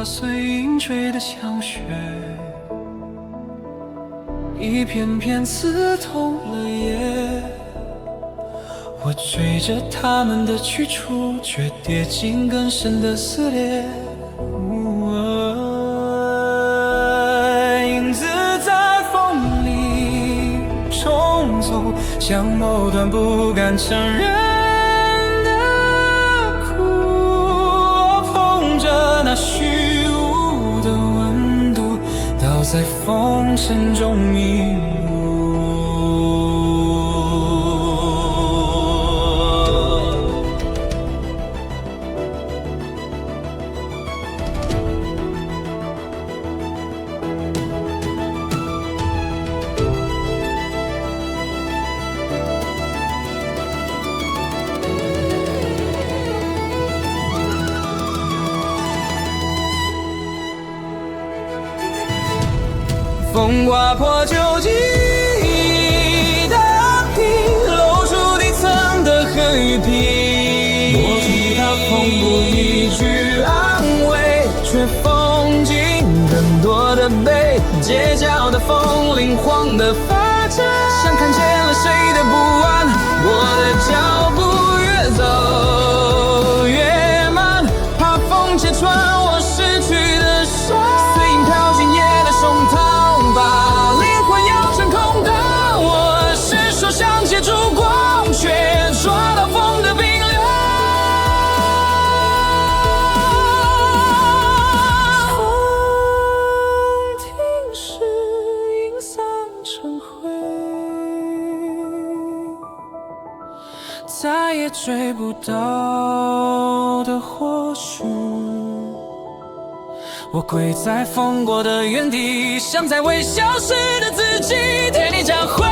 碎银坠的香雪，一片片刺痛了夜。我追着他们的去处，却跌进更深的撕裂。影子在风里冲走，像某段不敢承认的苦。我捧着那虚无的温度，倒在风尘中迷路。风刮破旧记忆的皮，露出底层的恨与皮。我替他缝补一句安慰，却缝进更多的悲。街角的风铃晃得发颤，像看见了谁的不安。我的脚步越走越慢，怕风切穿我失去的伤。碎影飘进夜的胸膛，把灵魂摇成空荡。我是说想借烛光，却抓到风的冰凉。风停时，银散成灰，再也追不到的或许。我跪在风过的原地，像在微笑时的自己，对你讲会。